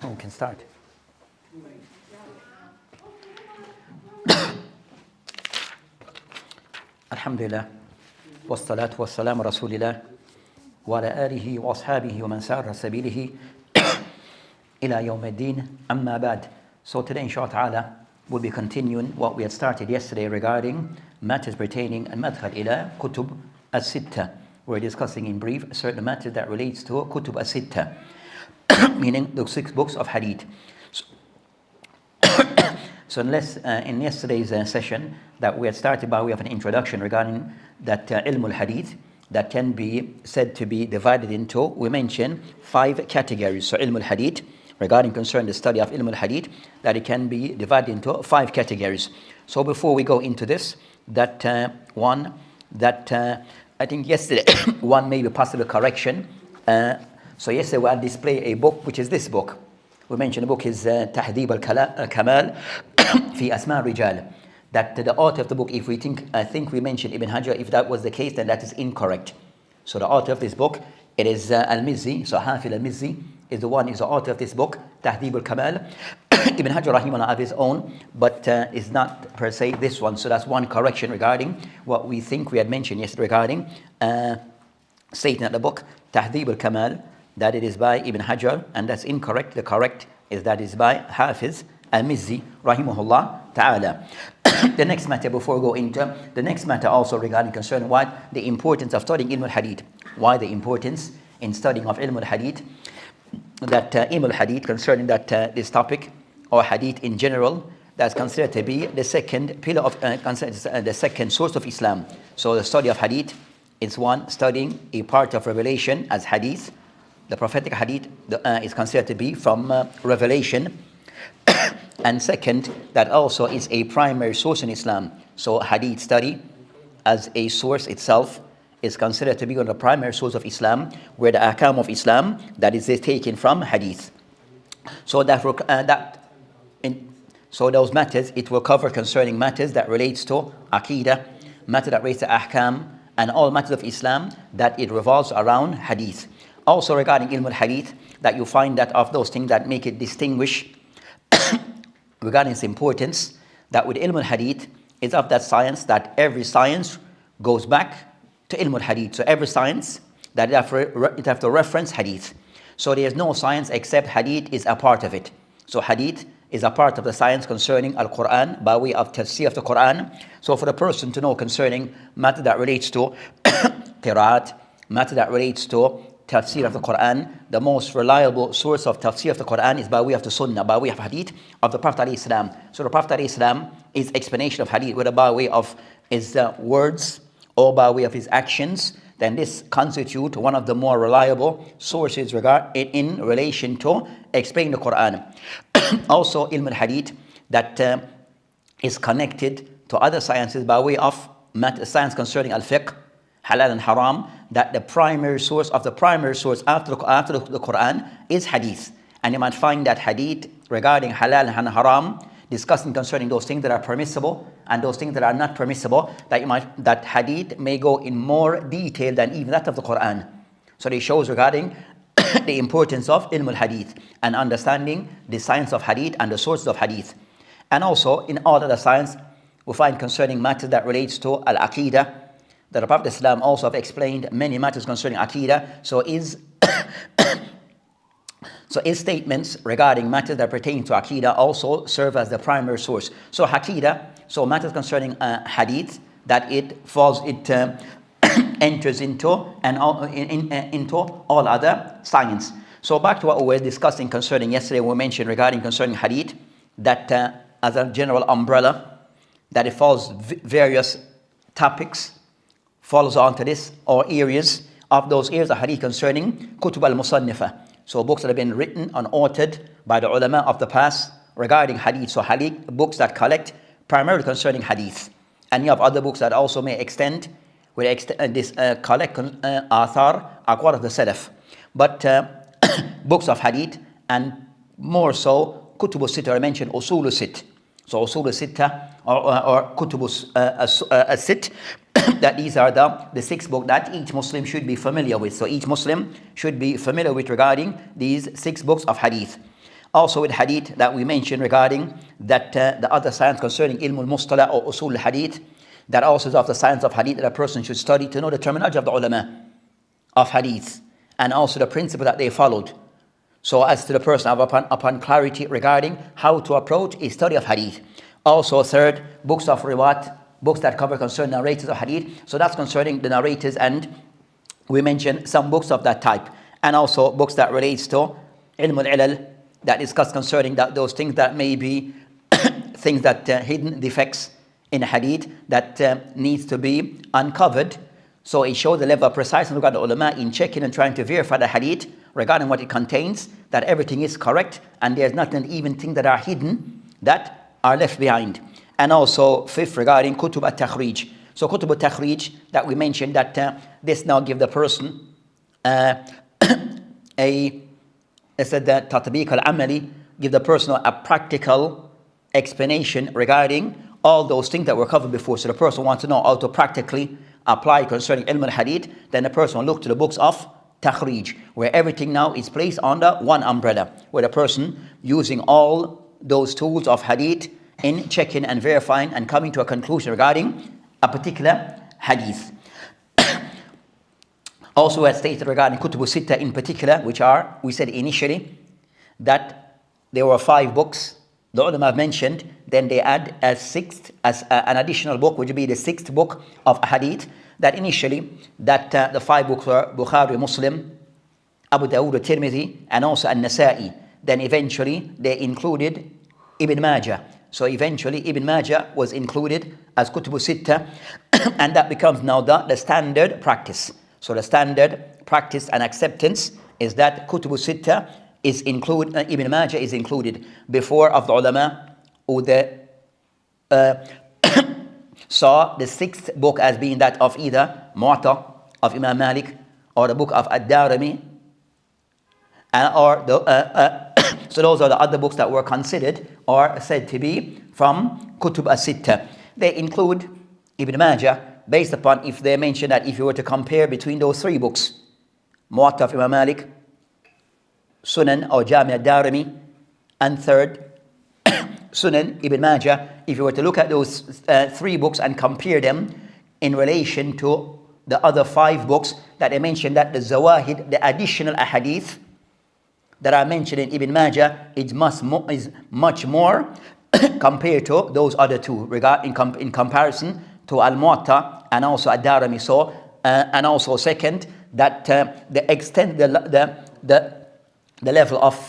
Oh, we can start. Alhamdulillah. والصلاة والسلام رسول الله وعلى آله وأصحابه ومن سار سبيله إلى يوم الدين أما بعد. So today inshallah ta'ala we'll be continuing what we had started yesterday regarding matters pertaining and madkhal ila kutub as-sitta. We're discussing in brief certain matters that relates to kutub as-sitta, meaning the 6 books of hadith. So unless in yesterday's session that we had started by way of an introduction regarding that ilm al-hadith that can be said to be divided into, we mentioned 5 categories. So ilm al-hadith, regarding concerning the study of ilm al-hadith, that it can be divided into 5 categories. So before we go into this, that I think yesterday one maybe possible correction. So yesterday we had displayed a book, which is this book. We mentioned the book is Tahdhib al-Kamal fi Asma al-Rijal. That the author of the book, I think we mentioned Ibn Hajar. If that was the case, then that is incorrect. So the author of this book, it is Al-Mizzi. So Hafil Al-Mizzi is the author of this book, Tahdhib al-Kamal. Ibn Hajar rahimahullah have his own, but is not per se this one. So that's one correction regarding what we think we had mentioned yesterday regarding stating that the book Tahdhib al-Kamal, that it is by Ibn Hajar, and that's incorrect. The correct is that is by Hafiz Al-Mizzi rahimahullah ta'ala. The next matter, before we go into the next matter, also regarding concerning what the importance of studying ilm al-hadith. Why the importance in studying of ilm al-hadith? That ilm al-hadith concerning that this topic or hadith in general, that's considered to be the second pillar of the second source of Islam. So the study of hadith is one, studying a part of revelation as hadith. The prophetic hadith is considered to be from revelation. And second, that also is a primary source in Islam. So hadith study as a source itself is considered to be one of the primary source of Islam, where the ahkam of Islam that is taken from hadith. So so those matters, it will cover concerning matters that relates to aqeedah, matter that relates to ahkam, and all matters of Islam that it revolves around hadith. Also regarding ilm al-hadith, that you find that of those things that make it distinguish regarding its importance, that with ilm al-hadith is of that science that every science goes back to ilm al-hadith. So every science that it have to reference hadith. So there is no science except hadith is a part of it. So hadith is a part of the science concerning al-Quran by way of tafsir of the Quran. So for the person to know concerning matter that relates to qiraat, matter that relates to tafsir of the Quran, the most reliable source of tafsir of the Quran is by way of the sunnah, by way of hadith of the Prophet ﷺ. So the Prophet ﷺ is explanation of hadith, whether by way of his words or by way of his actions, then this constitute one of the more reliable sources in relation to explaining the Quran. Also ilm al-hadith that is connected to other sciences by way of science concerning al-fiqh, halal and haram, that the primary source after the Quran is hadith. And you might find that hadith regarding halal and haram, discussing concerning those things that are permissible and those things that are not permissible, that hadith may go in more detail than even that of the Quran. So it shows regarding the importance of ilm al-hadith and understanding the science of hadith and the sources of hadith. And also in all other science, we find concerning matters that relates to al-aqeedah, that the Prophet ﷺ also have explained many matters concerning aqeedah. So his statements regarding matters that pertain to aqeedah also serve as the primary source. So aqeedah, so matters concerning hadith, that it enters into all other science. So back to what we were discussing concerning yesterday, we mentioned regarding concerning hadith, that as a general umbrella, that it falls various topics, follows on to this, or areas of those areas of hadith concerning kutub al-musannifah. So books that have been written and authored by the ulama of the past regarding hadith. So hadith, books that collect primarily concerning hadith. And you have other books that also may extend, collect athar, aqwal of the salaf. But books of hadith, and more so kutub al-sitt, I mentioned usul al-sitt. So usul al-sitta or kutub al-sit, that these are the 6 books that each Muslim should be familiar with. So each Muslim should be familiar with regarding these 6 books of hadith. Also with hadith that we mentioned regarding that the other science concerning ilm al-mustalah or usul al-hadith, that also is of the science of hadith that a person should study to know the terminology of the ulama of hadith and also the principle that they followed. So as to the person upon clarity regarding how to approach a study of hadith. Also third, books of riwayat, books that cover concerning narrators of hadith. So that's concerning the narrators, and we mentioned some books of that type. And also books that relates to ilm al-ilal, that discuss concerning those things that may be things that hidden defects in hadith that needs to be uncovered. So it shows the level of preciseness regarding the ulama in checking and trying to verify the hadith regarding what it contains, that everything is correct and there's not even things that are hidden that are left behind. And also fifth, regarding kutub at-takhrij. So kutub at-takhrij that we mentioned, that this now give the person that tatbiq al-amali, give the person a practical explanation regarding all those things that were covered before. So the person wants to know how to practically apply concerning ilm al-hadith, then the person will look to the books of takhrij, where everything now is placed under one umbrella, where the person using all those tools of hadith in checking and verifying and coming to a conclusion regarding a particular hadith. Also as stated regarding kutub sitta in particular, which are, we said initially that there were 5 books the ulama have mentioned, then they add as an additional book, which would be the 6th book of hadith. That initially, that the 5 books were Bukhari, Muslim, Abu Dawud, Tirmidhi, and also An-Nasa'i. Then eventually they included Ibn Majah. So eventually Ibn Majah was included as Kutub Sitta, and that becomes now the standard practice. So the standard practice and acceptance is that Kutub Sitta is included, Ibn Majah is included. Before of the ulama who saw the 6th book as being that of either Muwatta of Imam Malik or the book of Ad-Darimi, so those are the other books that were considered or said to be from Kutub as-Sitta. They include Ibn Majah based upon if they mention that if you were to compare between those 3 books, Muwatta of Imam Malik, Sunan or Jami ad-Darimi, and third, Sunan Ibn Majah, if you were to look at those 3 books and compare them in relation to the other 5 books that they mentioned, that the zawahid, the additional ahadith that are mentioned in Ibn Majah is much more compared to those other 2 in comparison to Al-Muwatta and also Ad-Darimi. So and also second, that the extent, the level of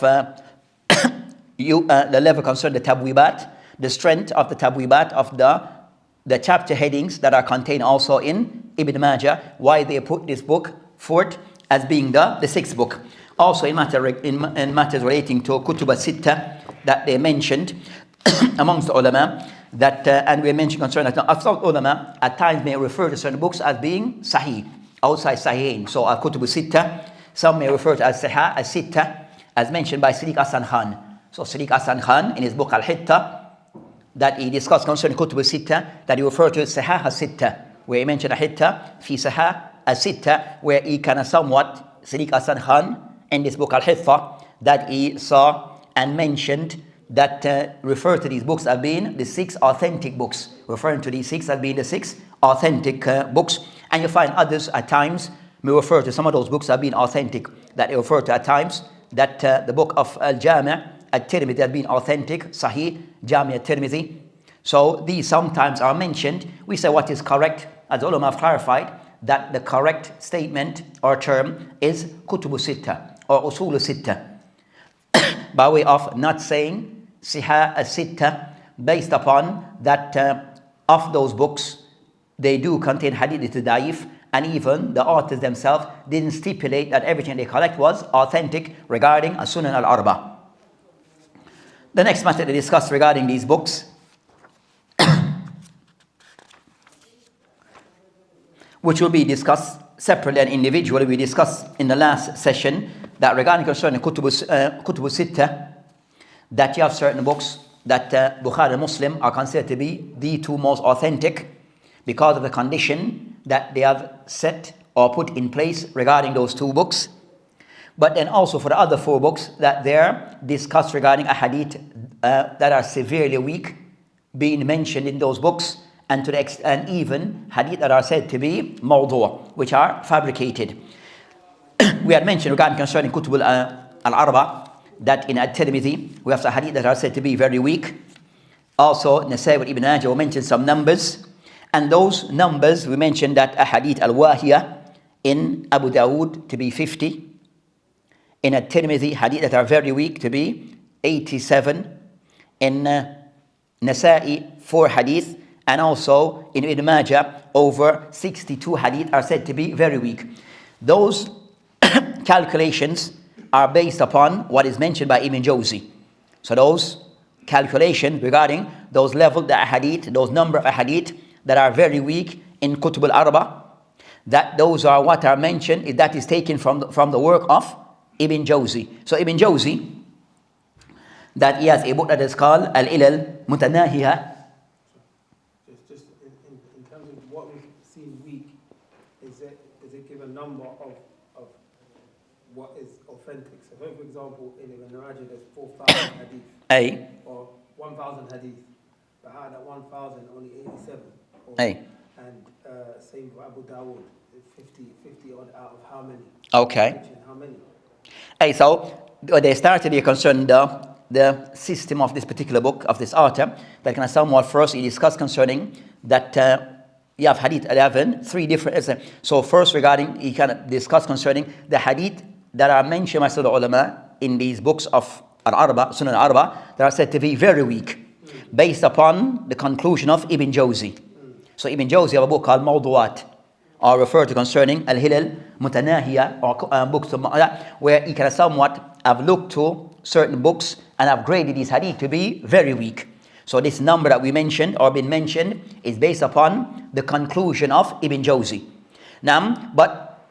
the level concerning the tabwibat, the strength of the tabwibat of the chapter headings that are contained also in Ibn Majah, why they put this book forth as being the 6th book. Also in matters relating to Kutub al-Sitta that they mentioned amongst the ulama, that and we mentioned concerning that some ulama at times may refer to certain books as being sahih, outside sahihain. So Kutub al-Sitta, some may refer to as Sahih al-Sitta, as mentioned by Siddiq Hasan Khan. So Siddiq Hasan Khan in his book Al-Hitta, that he discussed concerning Kutub al-Sitta, that he referred to Sahih al-Sitta, where he mentioned Al-Hitta fi Sahih al-Sitta, where he kind of somewhat, Siddiq Hasan Khan in this book Al-Hitta, that he saw and mentioned that refer to these books as being the 6 authentic books, referring to these 6 as being the 6 authentic books. And you find others at times may refer to some of those books as being authentic, that they refer to at times that the book of Al-Jami' at-Tirmidhi has been authentic, Sahih, Jami' at-Tirmidhi. So these sometimes are mentioned. We say what is correct, as ulama have clarified, that the correct statement or term is Kutub Sitta or Usul Sitta, by way of not saying Sihah al-Sitta, based upon that of those books, they do contain hadith da'if, and even the authors themselves didn't stipulate that everything they collect was authentic regarding As-Sunan al-Arba. The next matter they discuss regarding these books, which will be discussed separately and individually. We discussed in the last session that regarding concerning Kutub Sitta, that you have certain books that Bukhari and Muslim are considered to be the two most authentic because of the condition that they have set or put in place regarding those two books. But then also for the other four books that they're discussed regarding a hadith that are severely weak being mentioned in those books, and to the and even hadith that are said to be mawdu', which are fabricated. We had mentioned regarding concerning Kutub al-Arba that in At-Tirmidhi we have the hadith that are said to be very weak. Also Nasai and Ibn Majah will mention some numbers, and those numbers we mentioned that a hadith al-Wahiyah in Abu Dawood to be 50, in At-Tirmidhi hadith that are very weak to be 87, in Nasa'i 4 hadith, and also in Ibn Majah over 62 hadith are said to be very weak. Those calculations are based upon what is mentioned by Ibn Jawzi. So those calculations regarding those level the hadith, those number of hadith that are very weak in Kutub al-Arba, that those are what are mentioned, that is taken from the work of Ibn Jawzi. So Ibn Jawzi, that he has a book that is called Al-Ilal Mutanahiha. Just in terms of what we've seen weak, is it give a number of what is authentic? So for example, in Ibn Rajah there's 4,000 hadith. Or 1,000 hadith. But how that 1,000 only 87? And same for Abu Dawood, 50 odd out of how many? Okay. How many? So they started here concerning the system of this particular book, of this author, that kind of somewhat first he discussed concerning that you have hadith 11, 3 different. So first regarding, he kind of discussed concerning the hadith that are mentioned by the ulama in these books of Al-Arba, Sunan Al-Arba, that are said to be very weak, based upon the conclusion of Ibn Jawzi. So Ibn Jawzi have a book called Mawdu'at, or referred to concerning Al-Hilal Mutanahiya, or books where he can somewhat have looked to certain books and have graded these hadith to be very weak. So this number that we mentioned or been mentioned is based upon the conclusion of Ibn Jawzi. Now, but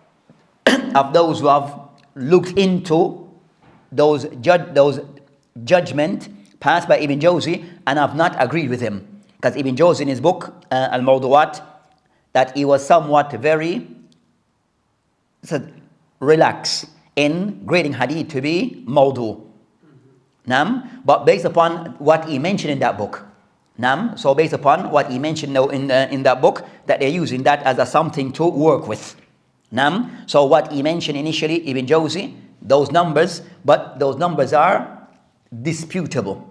of those who have looked into those judgment passed by Ibn Jawzi and have not agreed with him, because Ibn Jawzi in his book Al-Mawdu'at, that he was somewhat very relaxed in grading hadith to be mawdu'. But based upon what he mentioned in that book. So based upon what he mentioned in that book, that they're using that as a something to work with. So what he mentioned initially, Ibn Jawzi, those numbers, but those numbers are disputable.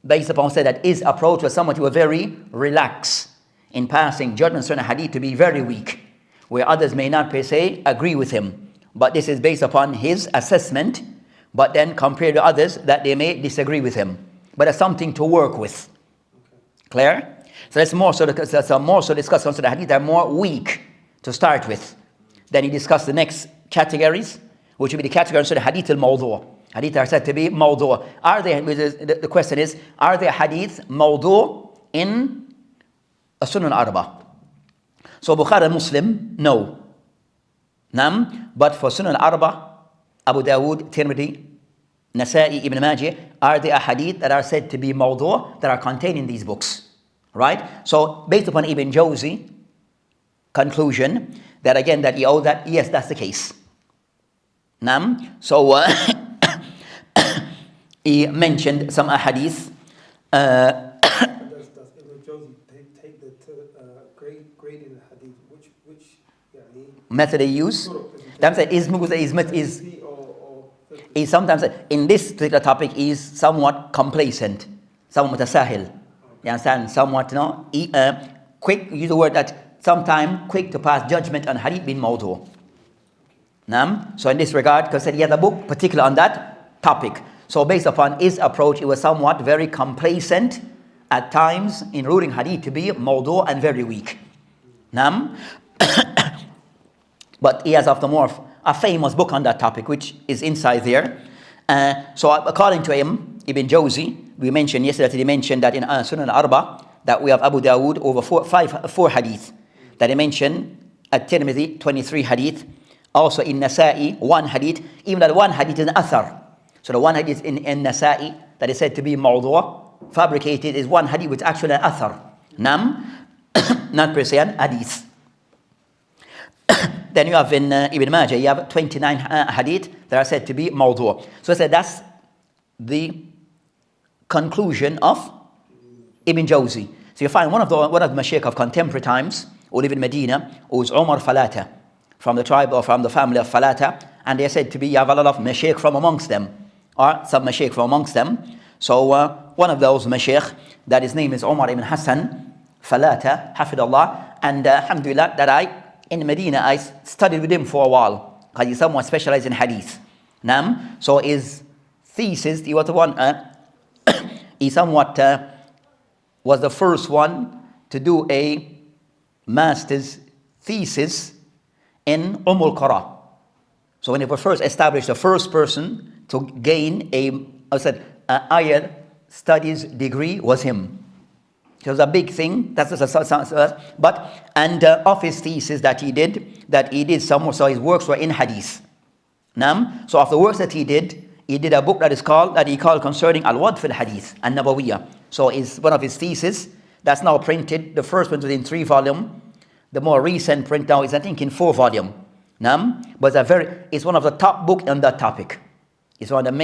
Based upon said that his approach was somewhat, he was very relaxed in passing judgments on a hadith to be very weak, where others may not per se agree with him. But this is based upon his assessment, but then compared to others that they may disagree with him. But it's something to work with. Clear? So let's more so discuss concerning the hadith that are more weak to start with. Then he discussed the next categories, which will be the categories of the hadith al-mawdu'. Hadith are said to be mawdu'. The question is, are there hadith mawdu' in a Sunan Arba? So Bukhari and Muslim, no. But for Sunan Arba, Abu Dawood, Tirmidhi, Nasa'i, Ibn Majah, are there hadith that are said to be mawdu' that are contained in these books? Right? So based upon Ibn Jawzi conclusion, that again, that yes, that's the case. So he mentioned some hadith. Does Ibn Jawzi take the grading the hadith? Which method they use? Is sometimes in this particular topic is somewhat complacent, somewhat mutasahil. You understand? Somewhat, quick. Use the word that sometimes quick to pass judgment on hadith bin mawdu'. So in this regard, because he had a book particular on that topic. So based upon his approach, it was somewhat very complacent at times in ruling hadith to be mawdu' and very weak. But he has after a famous book on that topic, which is inside there. So according to him, Ibn Jawzi, we mentioned yesterday that he mentioned that in Sunan Arba, that we have Abu Dawood over 4 hadith. That he mentioned at Tirmidhi, 23 hadith. Also in Nasa'i, 1 hadith. Even that 1 hadith is an athar. So the 1 hadith in Nasa'i that is said to be mawdu', fabricated is one hadith which actually an athar. Nam, not per se an hadith. Then you have in Ibn Majah, you have 29 hadith that are said to be mawdu'. So I said that's the conclusion of Ibn Jawzi. So you find one of the mashaykh of contemporary times who live in Medina, who is Umar Falata, from the tribe or from the family of Falata, and they are said to be, you have a lot of mashaykh from amongst them, or some mashaykh from amongst them. So one of those mashaykh, that his name is Umar ibn Hassan Falata, Hafidullah, and alhamdulillah, that in Medina, I studied with him for a while, because he's somewhat specialized in hadith. So his thesis, he was the one, he somewhat was the first one to do a master's thesis in Qura. So when he was first established, the first person to gain a higher studies degree was him. It was a big thing. Of his thesis that he did some. So his works were in hadith. So of the works that he did a book that he called concerning al-Wadf al-Hadith and Nabawiyah. So it's one of his theses that's now printed. The first one was in 3 volumes. The more recent print now is, I think, in 4 volumes. But it's one of the top books on that topic. It's one of the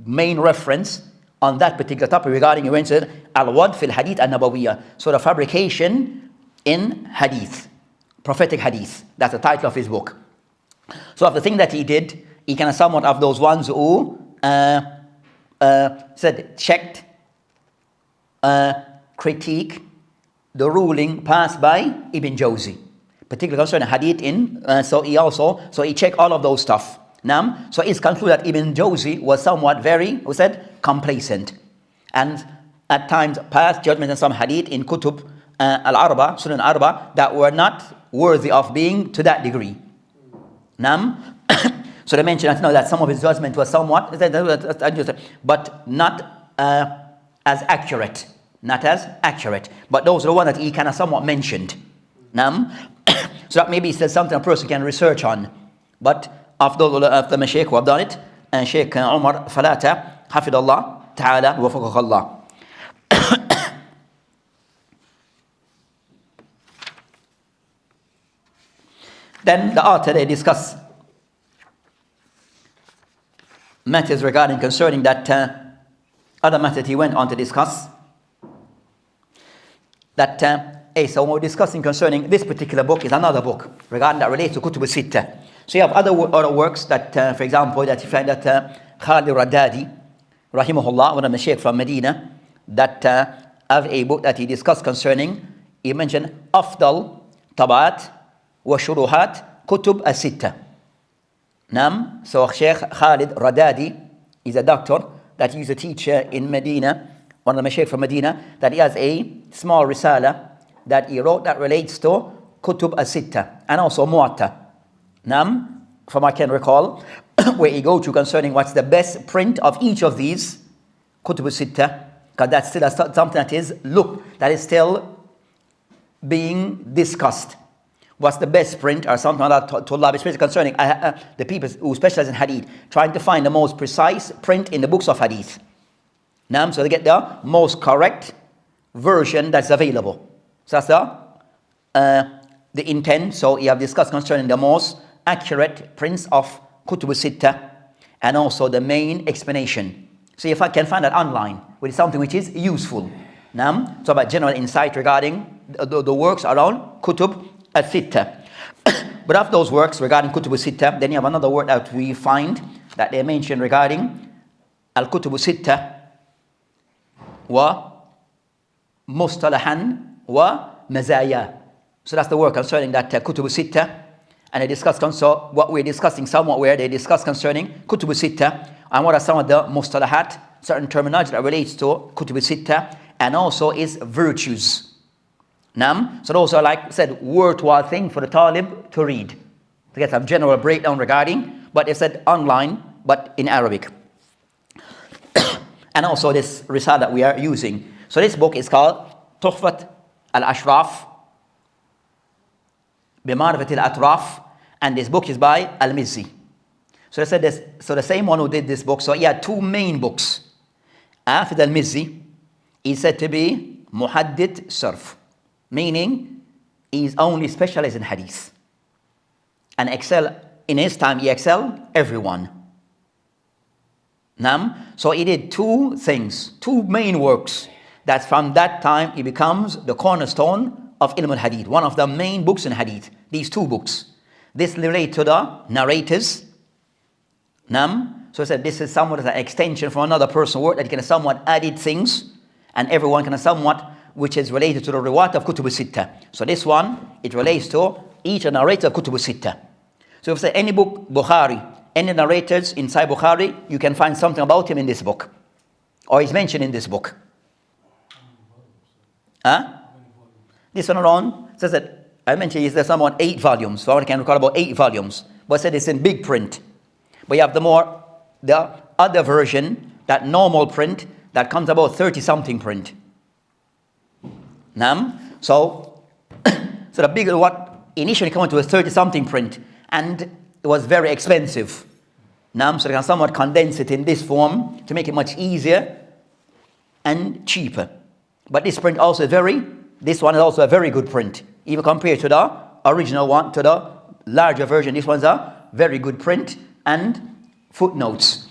main reference on that particular topic regarding al-Wadf al-Hadith and Nabawiyah. So the fabrication in hadith, prophetic hadith. That's the title of his book. So of the thing that he did, he kind of somewhat of those ones who checked, critique the ruling passed by Ibn Jawzi, particularly concerning hadith so he checked all of those stuff. So it's concluded that Ibn Jawzi was somewhat very, complacent, and at times passed judgment on some hadith in Kutub al-Arba, Sunan Arba, that were not worthy of being to that degree. So they mentioned that some of his judgment was somewhat, but not as accurate. Not as accurate. But those are the ones that he kind of somewhat mentioned. So that maybe it's something a person can research on. But of the mashaykh who have done it, and Shaykh Umar Falata, Hafidullah Ta'ala wa Faqakallah. Then the author, they discuss matters regarding concerning that other matter he went on to discuss. So we're discussing concerning this particular book is another book regarding that relates to Kutub al-Sittah. So you have other works that, for example, that you find that Khalid Radadi, rahimahullah, one of the Shaykh from Medina, that have a book that he discussed concerning. He mentioned Afdal Tabaat wa Shuruhat Kutub al-Sittah. So Shaykh Khalid Radadi is a doctor that used to teach in Medina, one of the Mashaykh from Medina, that he has a small risala that he wrote that relates to Kutub al-Sittah and also Muwatta. From I can recall, where he go to concerning what's the best print of each of these Kutub al-Sittah, because that's still something that is still being discussed. What's the best print or something like that to Allah, especially concerning the people who specialize in hadith, trying to find the most precise print in the books of hadith. So they get the most correct version that's available. So that's the intent. So you have discussed concerning the most accurate prints of Kutub al-Sittah and also the main explanation. So if I can find that online, with something which is useful. So about general insight regarding the works around Kutub al-Sittah. But of those works regarding Kutub al-Sittah, then you have another word that we find that they mention regarding al-Kutub al-Sittah wa mustalahan wa mazaya. So that's the work concerning that Kutub al-Sittah. And they discuss so what we're discussing somewhat where they discuss concerning Kutub al-Sittah and what are some of the mustalahat, certain terminology that relates to Kutub al-Sittah and also its virtues. So those are, like I said, worthwhile thing for the talib to read, to get some general breakdown regarding, but they said online, but in Arabic. And also this risala that we are using. So this book is called Tuhfat al-Ashraf Bimarifat al-Atraf, and this book is by Al-Mizzi. So they said this, so the same one who did this book, so he had 2 main books. After Al-Mizzi, is said to be muhaddith sarf, meaning he's only specialized in hadith. And excel, in his time, he excelled everyone. So he did two things, two main works, that from that time he becomes the cornerstone of ilm al-hadith, one of the main books in hadith, these two books. This relates to the narrators. So I said this is somewhat as an extension from another person's work that can somewhat added things, and everyone can somewhat, which is related to the riwayat of Kutub al-Sitta. So this one, it relates to each narrator of Kutub al-Sitta. So if say any book, Bukhari, any narrators inside Bukhari, you can find something about him in this book, or he's mentioned in this book. This one around says that I mentioned there's somewhat 8 volumes. So I can recall about 8 volumes, but I said it's in big print. But you have the other version, that normal print, that comes about 30-something print. So the bigger what initially came to a 30-something print, and it was very expensive. So they can somewhat condense it in this form to make it much easier and cheaper. But this print also this one is also a very good print. Even compared to the original one, to the larger version, this one's a very good print and footnotes.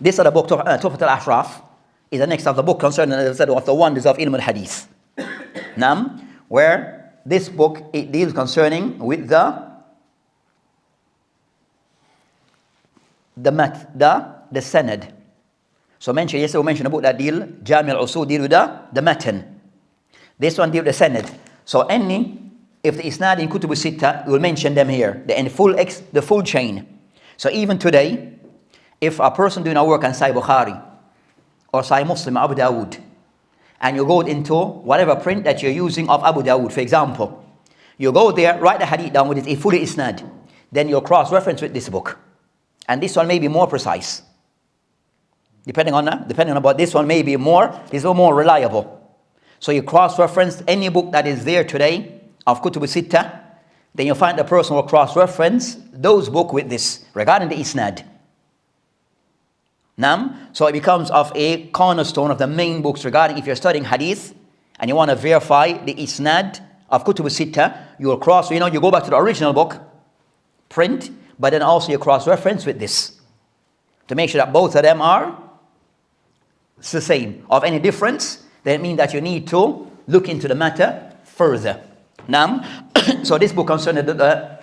This other book, Tuhfat al-Ashraf, is the next of the book concerning, as I said, of the wonders of ilm al-hadith. Where this book, it deals concerning with the sanad. So yesterday we mentioned a book that deal, Jami' al-Usul, deal with the matan. This one deal with the sanad. So if the isnad in Kutub al-Sitta, we'll mention them here, the full chain. So even today, if a person doing a work on Sahih Bukhari, or Sahih Muslim, Abu Dawood, and you go into whatever print that you're using of Abu Dawood, for example, you go there, write the hadith down with it, a fully isnad, then you'll cross-reference with this book. And this one may be more precise. Depending on about this one may be more reliable. So you cross-reference any book that is there today of Kutub al-Sitta, then you find the person will cross-reference those books with this regarding the isnad. So it becomes of a cornerstone of the main books regarding if you're studying hadith and you want to verify the isnad of Kutub al-Sitta, you will you go back to the original book, print, but then also you cross-reference with this to make sure that both of them are the same. Of any difference, then it means that you need to look into the matter further. So this book concerning the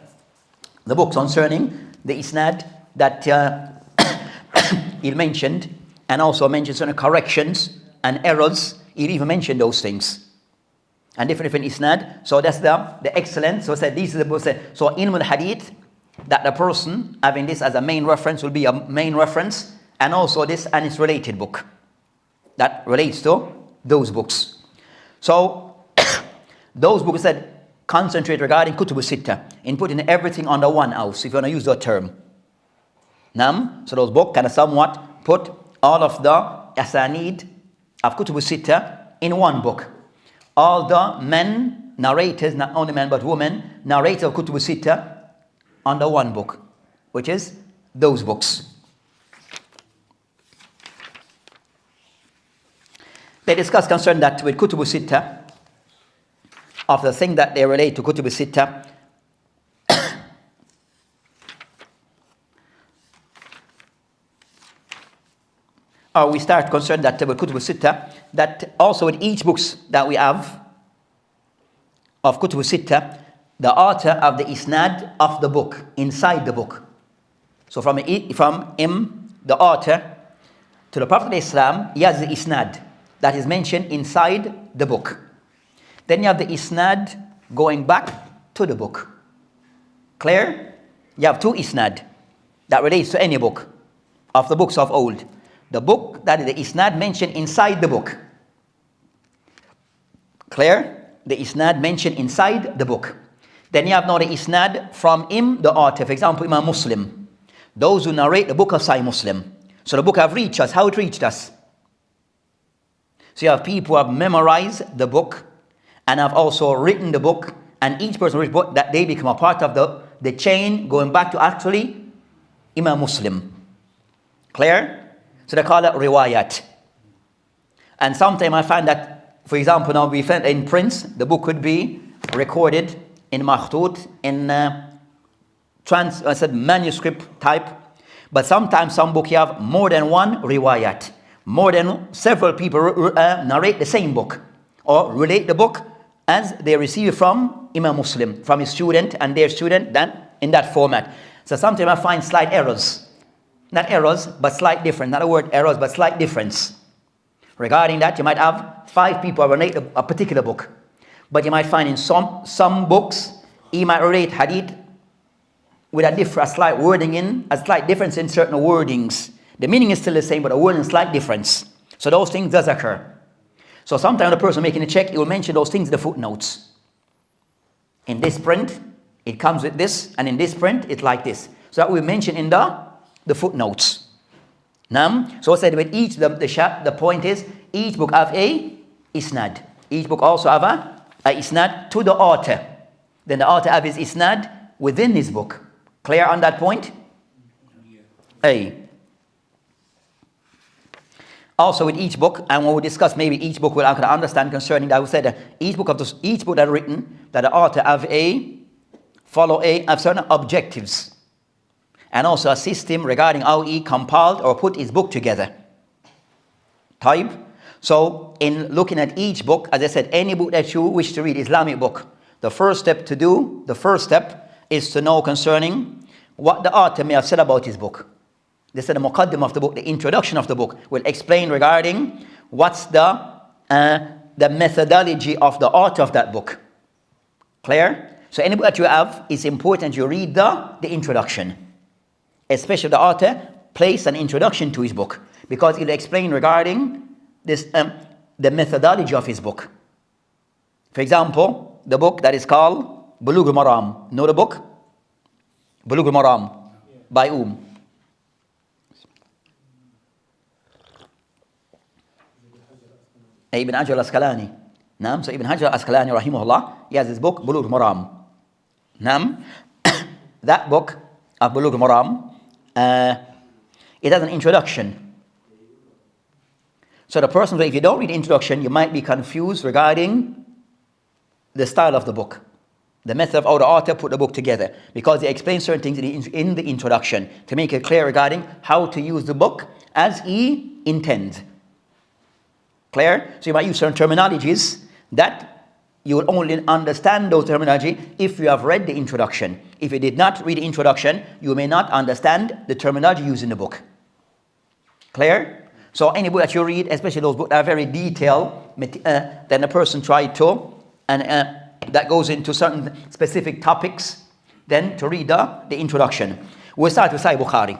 book concerning the isnad that he mentioned, and also mentioned certain corrections and errors. He even mentioned those things and different isnad. So that's the excellence. So said these are the books. So ilm al-hadith, that the person having this as a main reference will be a main reference, and also this and its related book that relates to those books. So those books that concentrate regarding Kutub al-Sitta in putting everything under one house, if you want to use that term. So those books kind of somewhat put all of the asanid of Kutub al-Sitta in one book. All the men, narrators, not only men but women, narrators of Kutub al-Sitta under one book, which is those books. They discuss concerning that with Kutub al-Sitta, of the thing that they relate to Kutub al-Sitta. We start concerned that with Kutub al-Sitta, that also with each books that we have of Kutub al-Sitta, the author of the isnad of the book, inside the book. So from him, the author, to the Prophet of Islam, he has the isnad that is mentioned inside the book. Then you have the isnad going back to the book. Clear? You have 2 isnad that relates to any book of the books of old. The book that is the isnad mentioned inside the book. Clear? The isnad mentioned inside the book. Then you have now the isnad from him, the author. For example, Imam Muslim. Those who narrate the book of Sahih Muslim. So the book have reached us. How it reached us? So you have people who have memorized the book and have also written the book. And each person who writes the book, that they become a part of the chain going back to actually Imam Muslim. Clear? So they call it riwayat. And sometimes I find that, for example, now we find in prints, the book could be recorded in makhtut, in manuscript type. But sometimes some book you have more than one riwayat. More than several people narrate the same book or relate the book as they receive it from Imam Muslim, from his student and their student, then in that format. So sometimes I find slight errors. Not errors, but slight difference. Not a word errors, but slight difference. Regarding that, you might have 5 people relate a particular book. But you might find in some books, he might relate hadith with a slight wording in, a slight difference in certain wordings. The meaning is still the same, but the wording is slight difference. So those things does occur. So sometimes the person making a check, he will mention those things in the footnotes. In this print, it comes with this, and in this print, it's like this. So that we mention in the footnotes. So I said with each, the point is, each book have a isnad. Each book also have a isnad to the author. Then the author have his isnad within his book. Clear on that point? A. Also with each book, and when we discuss maybe each book, we'll understand concerning that. We said that each book that are written, that the author have certain objectives, and also a system regarding how he compiled or put his book together. Type. So in looking at each book, as I said, any book that you wish to read, Islamic book, the first step is to know concerning what the author may have said about his book. This is the muqaddim of the book, the introduction of the book will explain regarding what's the methodology of the author of that book. Clear? So any book that you have, it's important you read the introduction. Especially the author place an introduction to his book, because it'll explain regarding this the methodology of his book. For example, the book that is called Bulugh al-Maram. Know the book? Bulugh al-Maram. By whom? Ibn Hajar al-Asqalani. So Ibn Hajar al-Asqalani rahimahullah, he has his book Bulugh al-Maram. That book of Bulugh al-Maram, it has an introduction. So the person, if you don't read the introduction, you might be confused regarding the style of the book, the method of how the author put the book together, because he explains certain things in the introduction to make it clear regarding how to use the book as he intends. Clear? So you might use certain terminologies that you will only understand those terminology if you have read the introduction. If you did not read the introduction, you may not understand the terminology used in the book. Clear? So any book that you read, especially those books that are very detailed, then a person tried to, and that goes into certain specific topics, then to read the introduction. We'll start with Sahih Bukhari.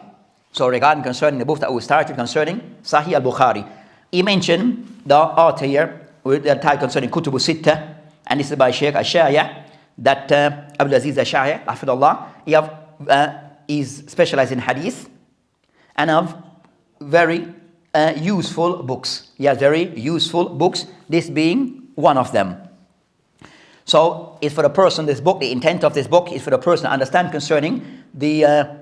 So regarding concerning the book that we started concerning Sahih al-Bukhari, he mentioned the author here with the title concerning Kutub al-Sittah, and this is by Sheikh al-Shaya, that Abdul Aziz al-Shaya, Hafidullah, is specialized in hadith and have very useful books. He has very useful books, this being one of them. So it's for the person, this book, the intent of this book is for the person to understand concerning the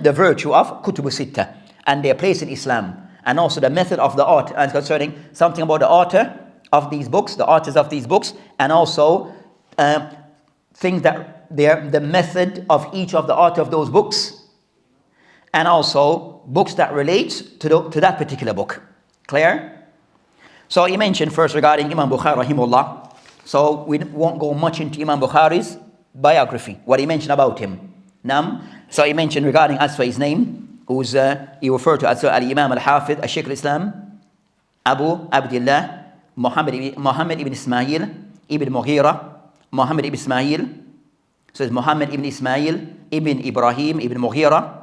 virtue of Kutub al-Sittah and their place in Islam, and also the method of the author, and concerning something about the author of these books, the authors of these books, and also things that the method of each of the author of those books, and also books that relates to that particular book. Clear? So he mentioned first regarding Imam Bukhari rahimahullah. So we won't go much into Imam Bukhari's biography, what he mentioned about him. So he mentioned regarding as for his name, who's he referred to as al-Imam al-Hafidh al-Shaykh al-Islam Abu Abdullah Muhammad ibn Ismail ibn Mughira, Muhammad ibn Ismail. So it's Muhammad ibn Ismail ibn Ibrahim ibn Mughira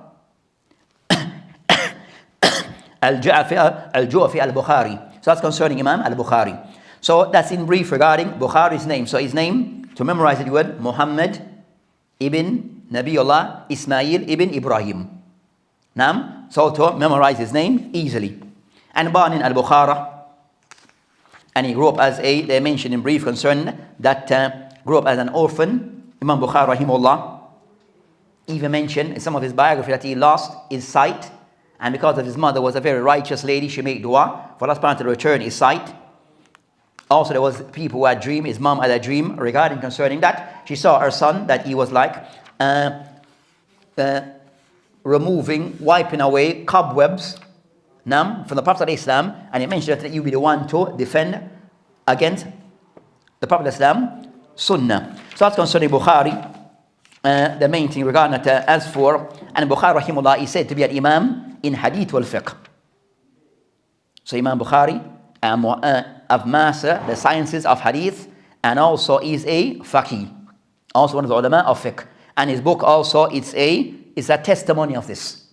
al-Ju'fi al-Bukhari. So that's concerning Imam al-Bukhari. So that's in brief regarding Bukhari's name. So his name, to memorize it, you would Muhammad ibn Nabiullah Ismail ibn Ibrahim. So to memorize his name easily. And born in al-Bukhara. And he grew up as they mentioned in brief concern that grew up as an orphan. Imam Bukhari rahimahullah even mentioned in some of his biography that he lost his sight And because of his mother was a very righteous lady, she made dua for Allah subhanahu wa ta'ala to return his sight. Also, there was people who had dream. His mom had a dream regarding concerning that. She saw her son that he was like removing, wiping away cobwebs from the Prophet ﷺ, and he mentioned that you be the one to defend against the Prophet ﷺ Sunnah. So that's concerning Bukhari. The main thing regarding that. As for and Bukhari rahimullah is said to be an imam in hadith wal fiqh. So Imam Bukhari have mastered the sciences of hadith, and also is a faqih, also one of the ulama of fiqh. And his book also is a testimony of this.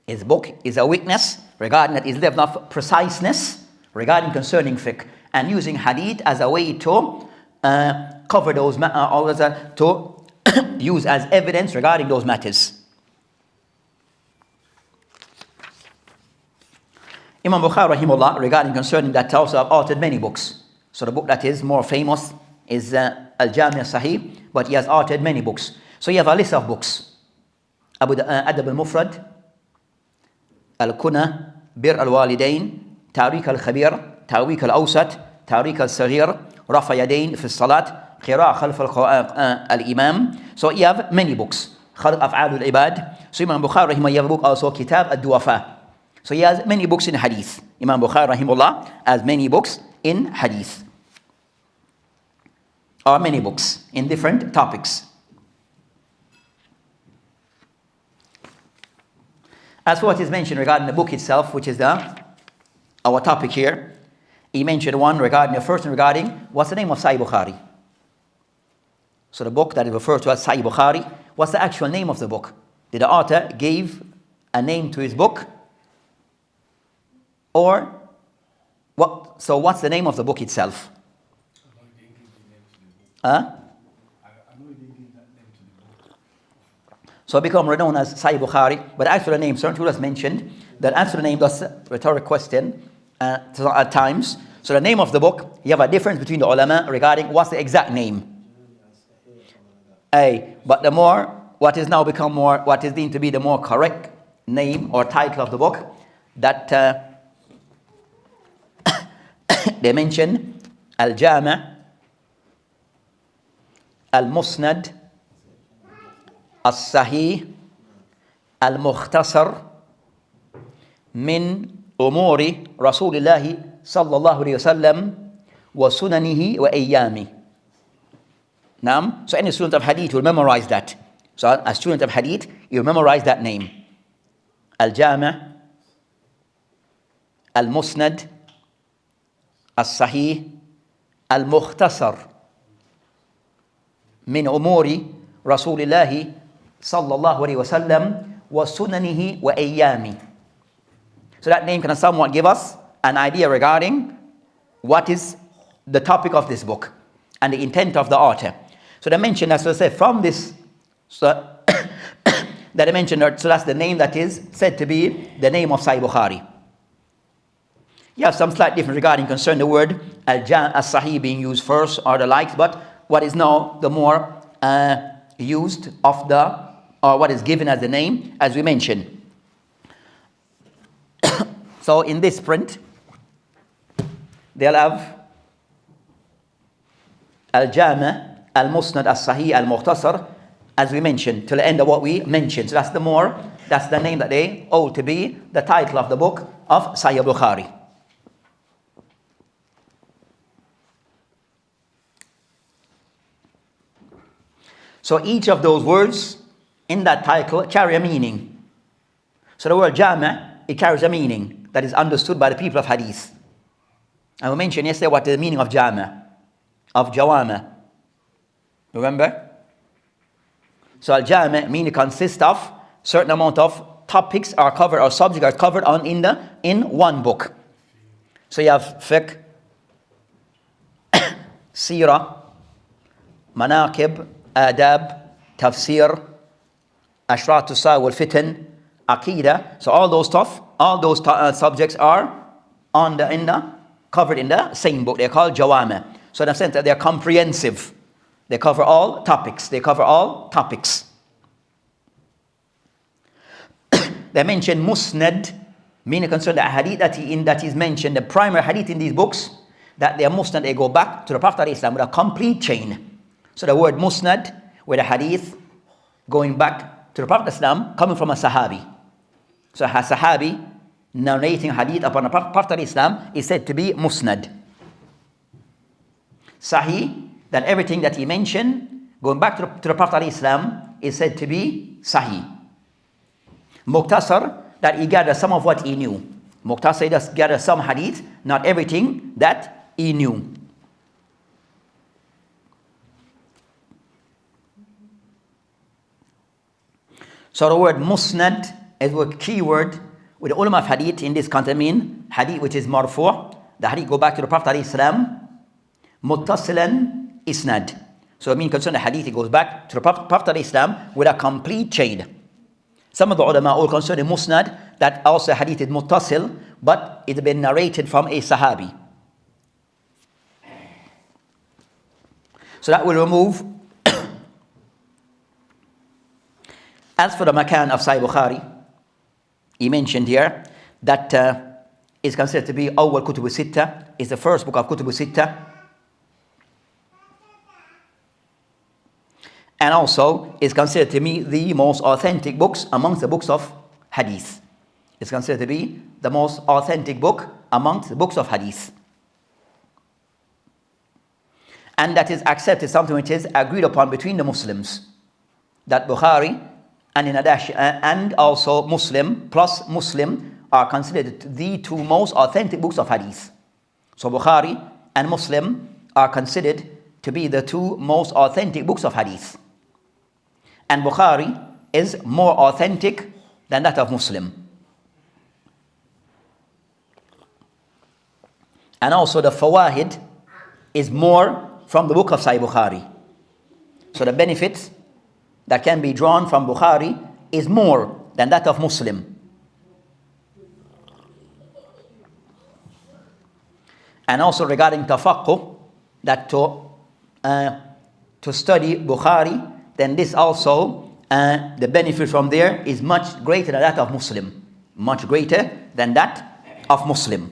His book is a witness regarding that his level of preciseness regarding concerning fiqh, and using hadith as a way to cover those matters, to use as evidence regarding those matters. Imam Bukhari rahimahullah regarding concerning that also have authored many books. So the book that is more famous is Al-Jami' Sahih, but he has authored many books. So you have a list of books: Adab al-Mufrad, Al-Kuna, Bir al-Walidain, Tariq al-Khabir, Tariq al-Awsat, Tariq al-Saghir, Rafa Yadain fi Salat, Qira' Khalf al-Imam. So you have many books. Khalq Af'al al-Ibad. So Imam Bukhari rahimahullah, you have a book also, Kitab al-Duwafa. So he has many books in hadith. Imam Bukhari rahimahullah has many books in hadith, or many books in different topics. As for what is mentioned regarding the book itself, which is our topic here, he mentioned one regarding the first one regarding what's the name of Sahih Bukhari. So the book that is referred to as Sahih Bukhari, what's the actual name of the book? Did the author give a name to his book? Or what? So what's the name of the book itself? So it become renowned as Sahih Bukhari, but the actual name, certain scholars mentioned that actual name, that's a rhetorical question at times. So the name of the book, you have a difference between the ulama regarding what's the exact name. But the more, what is now become more, what is deemed to be the more correct name or title of the book, that they mention Al-Jami' Al-Musnad Al-Sahih Al-Mukhtasar min Umuri Rasulillahi sallallahu alayhi wa sallam wa sunanihi wa ayyami. So any student of hadith will memorize that. So a student of hadith, you memorize that name. Al-Jami' Al-Musnad Al-Sahih Al-Mukhtasar min Umuri Rasulillahi sallallahu alayhi wa sallam wa sunanihi wa ayyami. So that name can somewhat give us an idea regarding what is the topic of this book and the intent of the author. So they mentioned, as I said, from this, so that they mentioned, so that's the name that is said to be the name of Sahih Bukhari. You have some slight difference regarding concerning the word Al-Sahih being used first or the likes, but what is now the more used of the, or what is given as the name, as we mentioned. So in this print, they'll have Al-Jami' Al-Musnad Al-Sahih Al-Mukhtasar, as we mentioned, till the end of what we mentioned. So that's the name that they owe to be the title of the book of Sahih Bukhari. So each of those words in that title carry a meaning. So the word Jami', it carries a meaning that is understood by the people of hadith. And we mentioned yesterday what is the meaning of Jami', of Jawami'. Remember? So Al-Jami' meaning consists of certain amount of topics are covered, or subjects are covered in one book. So you have fiqh, seerah, manaqib, adab, tafsir, ashrat as-sa'a wal fitan, aqidah. So all those stuff, subjects are covered in the same book. They're called Jawami'. So in the sense that they're comprehensive. They cover all topics. The they mention musnad, meaning concerning the hadith that is mentioned, the primary hadith in these books, that they are musnad, they go back to the Prophet ﷺ with a complete chain. So the word musnad, with a hadith going back to the Prophet ﷺ, coming from a sahabi. So a sahabi narrating hadith upon the Prophet ﷺ is said to be musnad. Sahih, that everything that he mentioned going back to the Prophet ﷺ is said to be sahih. Muqtasar, that he gathered some of what he knew. Muqtasar does gather some hadith, not everything that he knew. So the word musnad is a key word with the ulama of hadith in this context mean hadith which is marfu', the hadith go back to the Prophet ﷺ, muttasilan isnad. So it means concerning the hadith, it goes back to the Prophet ﷺ with a complete chain. Some of the ulama all concerning musnad, that also hadith is muttasil, but it's been narrated from a sahabi. So that will remove. As for the makan of Sahih Bukhari, he mentioned here that is considered to be awwal kutub sitta, is the first book of kutub sitta, and also is considered to be the most authentic books amongst the books of hadith. It's considered to be the most authentic book amongst the books of hadith. And that is accepted, something which is agreed upon between the Muslims. That Bukhari and also Muslim plus Muslim are considered the two most authentic books of hadith. So Bukhari and Muslim are considered to be the two most authentic books of hadith. And Bukhari is more authentic than that of Muslim. And also the Fawahid is more from the book of Sahih Bukhari. So the benefits that can be drawn from Bukhari is more than that of Muslim. And also regarding tafaqquh, that to study Bukhari, then this also, the benefit from there is much greater than that of Muslim. Much greater than that of Muslim.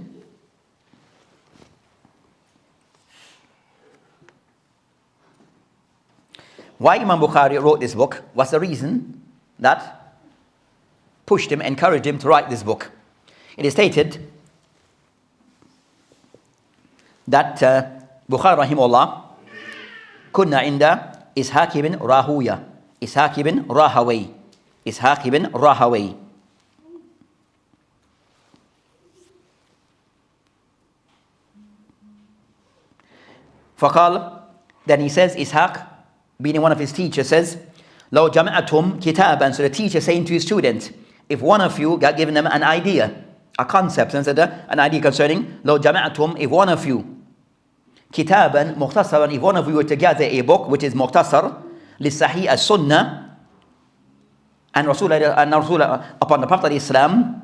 Why Imam Bukhari wrote this book? What's the reason that pushed him, encouraged him to write this book? It is stated that Bukhari rahimahullah kunna inda Ishaq ibn Rahuya, Ishaq ibn Rahaway, Ishaq ibn Rahaway. فقال, then he says, Ishaq, being one of his teachers, says, لو جمعتم كتابا. So the teacher saying to his student, if one of you got given them an idea, a concept, and said an idea concerning لو جمعتم, if one of you كتابا مختصرا, if one of you were to gather a book which is مختصر للصحيح السنة and Rasul upon the Prophet Islam.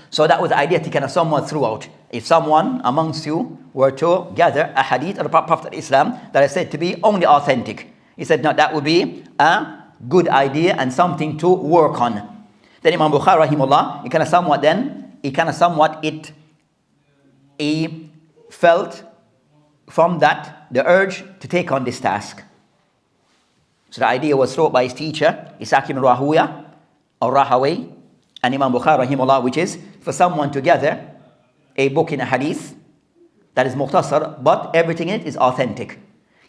So that was the idea to kind of somewhat throughout. If someone amongst you were to gather a hadith of the Prophet Islam that is said to be only authentic, he said, no, that would be a good idea and something to work on. Then Imam Bukhari rahimahullah, he felt from that the urge to take on this task. So the idea was thrown by his teacher, Ishaq ibn Rahuya or Rahaway, and Imam Bukhari rahimahullah, which is for someone to gather a book in a hadith that is mukhtasar, but everything in it is authentic.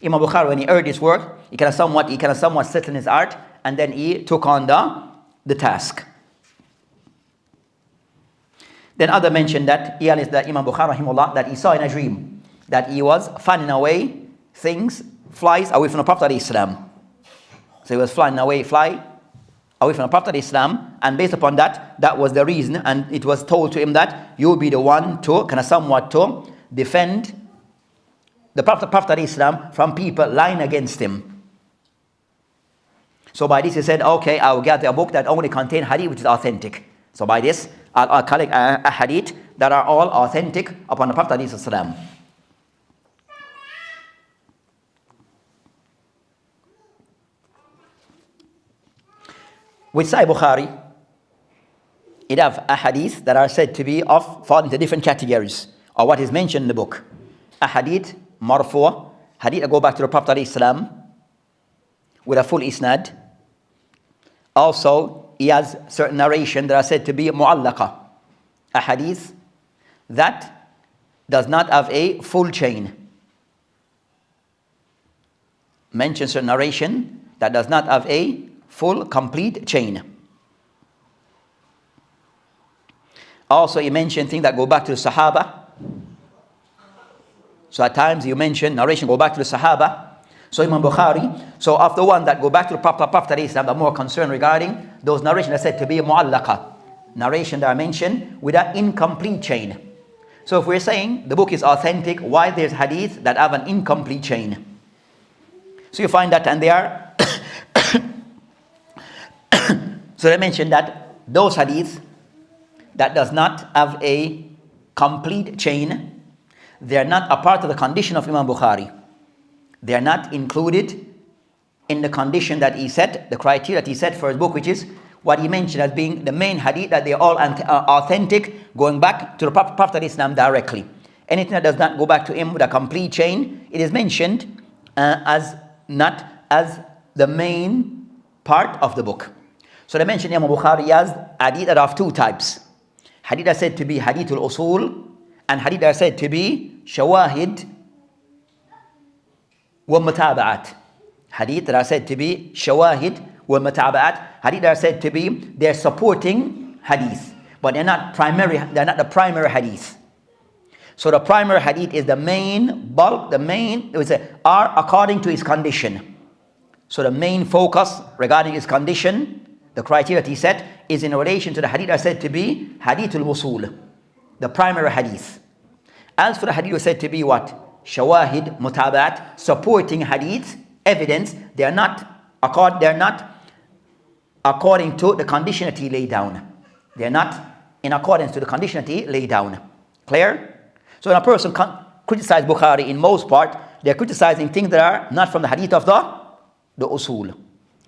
Imam Bukhari, when he heard this work, he kind of somewhat settled in his art, and then he took on the task. Then other mentioned that Imam Bukhari rahimahullah, that he saw in a dream that he was fanning away flies away from the Prophet Islam. So he was fly away from the Prophet Islam, and based upon that, that was the reason, and it was told to him that you will be the one to kind of somewhat to defend the Prophet Islam from people lying against him. So by this he said, okay, I will gather a book that only contains hadith which is authentic. So by this, I'll collect a hadith that are all authentic upon the Prophet Islam. With Sahih Bukhari, it have ahadith that are said to be fall into different categories, or what is mentioned in the book. Ahadith marfu', hadith that go back to the Prophet ﷺ with a full isnad. Also, he has certain narration that are said to be mu'allaqa, a hadith that does not have a full chain. Mentions certain narration that does not have a full, complete chain. Also, he mentioned things that go back to the Sahaba. So at times you mention narration go back to the Sahaba. So Imam Bukhari, so of the one that go back to the Prophet Islam, the more concerned regarding those narrations are said to be mu'allaqa, narration that are mentioned with an incomplete chain. So if we're saying the book is authentic, why there's hadith that have an incomplete chain? So you find that, and they are so they mentioned that those hadith that does not have a complete chain, they are not a part of the condition of Imam Bukhari. They are not included in the condition that he set, the criteria that he set for his book, which is what he mentioned as being the main hadith, that they are all authentic, going back to the Prophet of Islam directly. Anything that does not go back to him with a complete chain, it is mentioned as not as the main part of the book. So they mentioned Imam Bukhari has hadith that are of two types. Hadith are said to be hadith al-usul, and hadith are said to be shawahid wa mutaba'at. Hadith that are said to be shawahid wa mutaba'at. Hadith that are said to be they're supporting hadith, but they're not the primary hadith. So the primary hadith is the main bulk, are according to his condition. So the main focus regarding his condition, the criteria that he set, is in relation to the hadith that are said to be hadith al-wusul, the primary hadith. As for the hadith said to be what? Shawahid, mutabat, supporting hadith, evidence, they are not according to the condition that he laid down. They are not in accordance to the condition that he laid down. Clear? So when a person criticize Bukhari, in most part, they're criticizing things that are not from the hadith of the usul.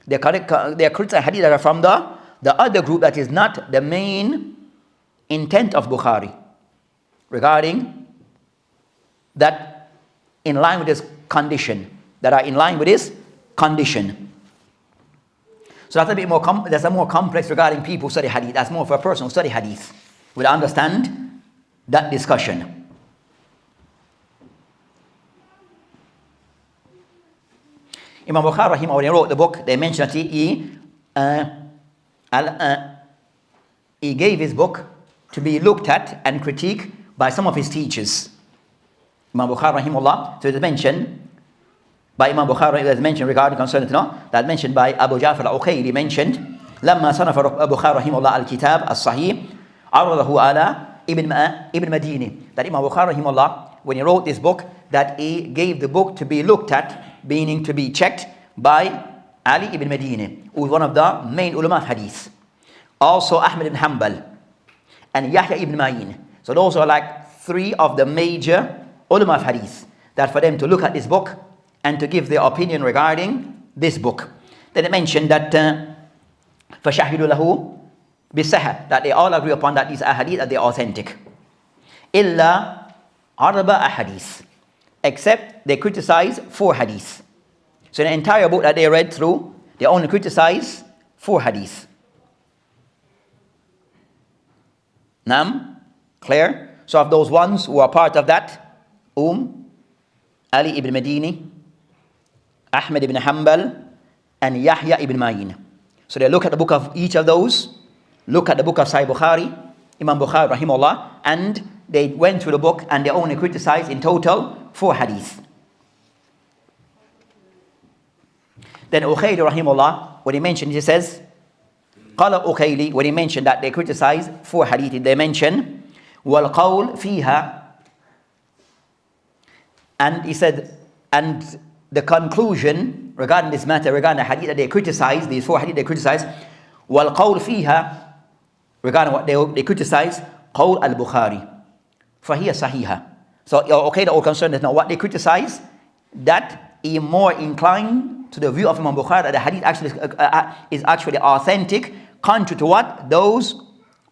They're criticizing hadith that are from the other group that is not the main intent of Bukhari, regarding that in line with his condition, that are in line with his condition. So that's a bit more that's a more complex regarding people who study hadith. That's more for a person who study hadith will understand that discussion. Imam Bukhari rahimahullah, when he wrote the book, they mentioned that he gave his book to be looked at and critiqued by some of his teachers. Imam Bukhari rahimahullah, so it is mentioned by Imam Bukhari, it is mentioned regarding concerning that mentioned by Abu Ja'far al-Uqayli, mentioned لما صنف أبو بكر رحمه الله الكتاب الصحيح عرضه على Ibn Madini, that Imam Bukhari rahimahullah, when he wrote this book, that he gave the book to be looked at, meaning to be checked by Ali ibn Madini, who is one of the main ulama of hadith. Also Ahmad ibn Hanbal and Yahya ibn Ma'in. So those are like three of the major ulama of hadith, that for them to look at this book and to give their opinion regarding this book. Then they mentioned that فَشَهِدُوا لَهُ بِالصَّحَةِ, that they all agree upon that these ahadith that they are authentic. إِلَّا عَرَبَ ahadith, except they criticize 4 hadith. So in the entire book that they read through, they only criticize 4 hadith. Nam? Clear? So of those ones who are part of that, Ali ibn Madini, Ahmad ibn Hanbal, and Yahya ibn Ma'in. So they look at the book of each of those, look at the book of Sahih Bukhari, Imam Bukhari rahimahullah, and they went through the book and they only criticized in total 4 hadith. Then Uqayli rahimahullah, when he mentioned, he says, Qala Uqayli, when he mentioned that they criticized 4 hadith, they mention وَالْقَوْلِ فِيهَا, and he said, and the conclusion regarding this matter, regarding the hadith that they criticize, these 4 hadith they criticize, وَالْقَوْلِ فِيهَا, regarding what they criticize, قَوْلَ al-Bukhari, فَهِيَ صَحِيحًا. So okay, the all concerned is now what they criticize, that is more inclined to the view of Imam Bukhari, that the hadith actually is actually authentic, contrary to what those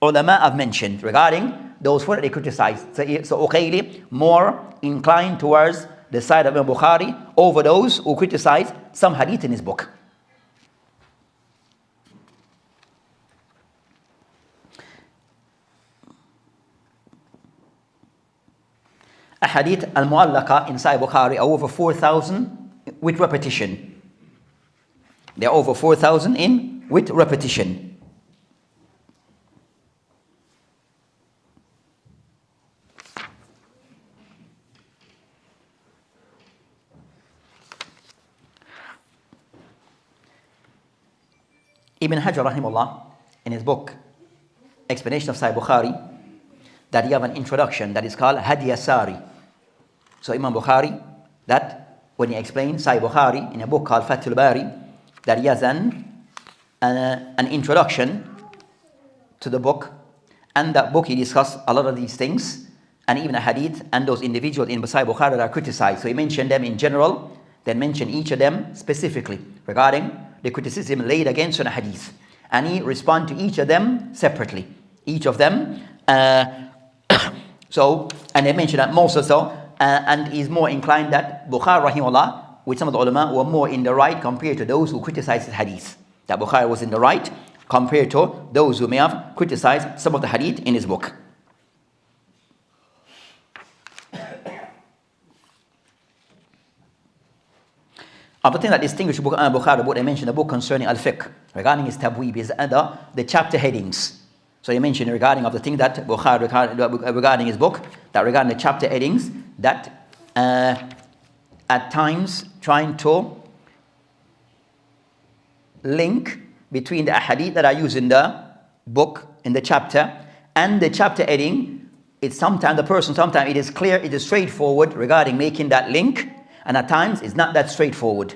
ulama have mentioned regarding those four that they criticize. So Uqayli more inclined towards the side of Imam Bukhari over those who criticize some hadith in his book. A hadith al-mu'allaqa in Sahih Bukhari are over 4,000 with repetition. They are over 4,000 in with repetition. Ibn Hajar rahimahullah, in his book Explanation of Sahih Bukhari, that he have an introduction that is called Hadi Sari. So Imam Bukhari, that when he explains Sahih Bukhari in a book called Fathul Bari, that he has an introduction to the book, and that book he discussed a lot of these things, and even a hadith and those individuals in Sahih Bukhari that are criticized. So he mentioned them in general, then mentioned each of them specifically regarding the criticism laid against a hadith, and he respond to each of them separately, each of them. So, and they mentioned that most also, and is more inclined that Bukhari rahimahullah, with some of the ulama, were more in the right compared to those who criticized the hadith. That Bukhari was in the right compared to those who may have criticized some of the hadith in his book. Other thing that distinguishes Bukhari, what they mentioned a book concerning al-fiqh, regarding his tabweeb, is the chapter headings. So he mentioned regarding of the thing that Bukhari, regarding his book, that regarding the chapter headings, that at times trying to link between the ahadith that are used in the book, in the chapter, and the chapter heading. It's sometimes it is clear, it is straightforward regarding making that link, and at times it's not that straightforward.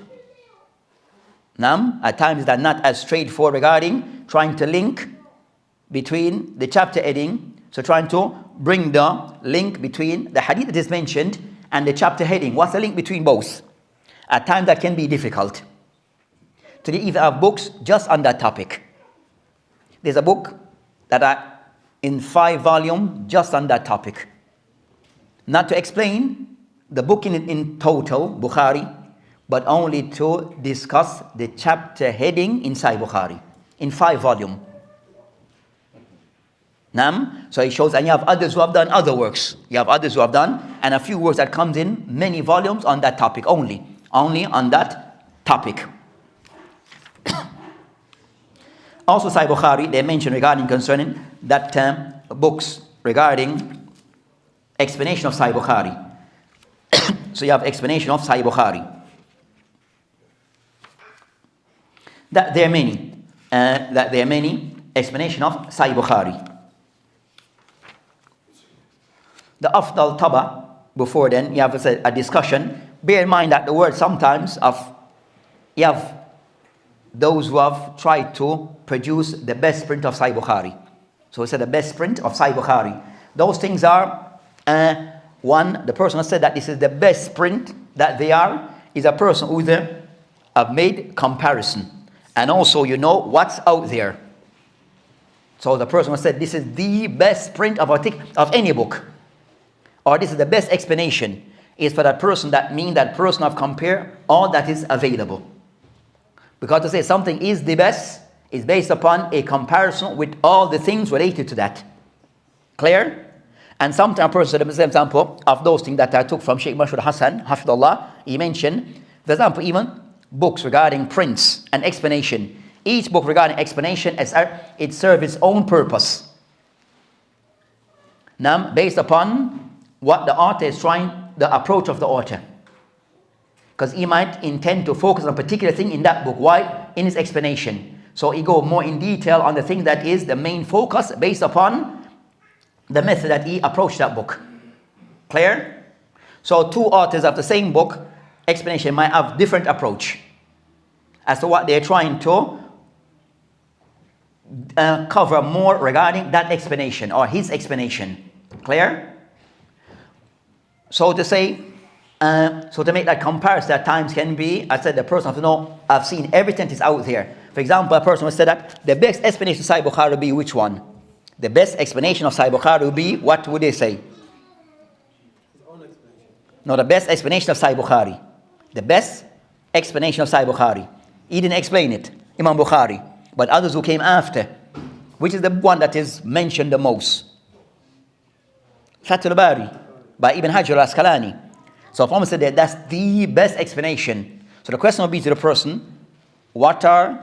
At times that's not as straightforward regarding trying to link between the chapter heading, so trying to bring the link between the hadith that is mentioned and the chapter heading. What's the link between both? At times that can be difficult. Today even have books just on that topic. There's a book that are in 5 volumes just on that topic. Not to explain the book in total, Bukhari, but only to discuss the chapter heading inside Bukhari in 5 volumes. So he shows, and you have others who have done other works. You have others who have done, and a few works that comes in many volumes on that topic only on that topic. Also, Sahih Bukhari, they mention regarding concerning that books regarding explanation of Sahih Bukhari. So you have explanation of Sahih Bukhari. That there are many explanation of Sahih Bukhari. The Afdal Taba, before then, you have a discussion. Bear in mind that the word sometimes you have those who have tried to produce the best print of Sahih Bukhari. So we said the best print of Sahih Bukhari. Those things are, one, the person who said that this is the best print that they are, is a person who have made comparison. And also you know what's out there. So the person who said this is the best print of any book, or this is the best explanation, is for that person, that means that person have compared all that is available. Because to say something is the best is based upon a comparison with all the things related to that. Clear? And sometimes a person, for example, of those things that I took from Sheikh Mashur Hassan, Hafidullah, he mentioned, for example, even books regarding prints and explanation. Each book regarding explanation, it serves its own purpose. Now, based upon what the author is trying, the approach of the author. Because he might intend to focus on a particular thing in that book. Why? In his explanation. So he go more in detail on the thing that is the main focus based upon the method that he approached that book. Clear? So 2 authors of the same book, explanation might have different approach as to what they're trying to cover more regarding that explanation or his explanation. Clear? So to say, so to make that comparison at times can be, I said the person has to know, I've seen everything is out there. For example, a person will say that the best explanation of Sahih Bukhari will be which one? The best explanation of Sahih Bukhari would be, what would they say? His own explanation. No, the best explanation of Sahih Bukhari. The best explanation of Sahih Bukhari. He didn't explain it, Imam Bukhari. But others who came after. Which is the one that is mentioned the most? Fathul Bari by Ibn Hajar al-Asqalani. So if someone said that that's the best explanation. So the question will be to the person, what are